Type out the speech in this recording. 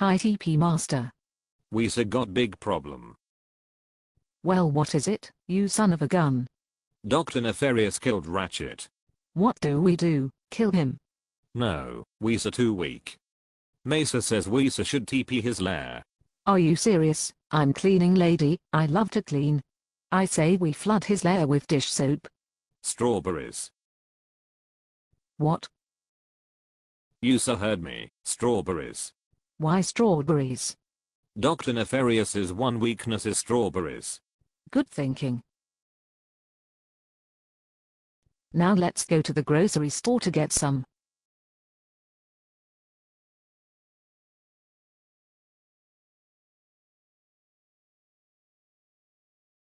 Hi TP Master. We got big problem. Well, what is it, you son of a gun? Dr. Nefarious killed Ratchet. What do we do, kill him? No, we're too weak. Mesa says we should TP his lair. Are you serious? I'm cleaning lady, I love to clean. I say we flood his lair with dish soap. Strawberries. What? You heard me, strawberries. Why strawberries? Dr. Nefarious's one weakness is strawberries. Good thinking. Now let's go to the grocery store to get some.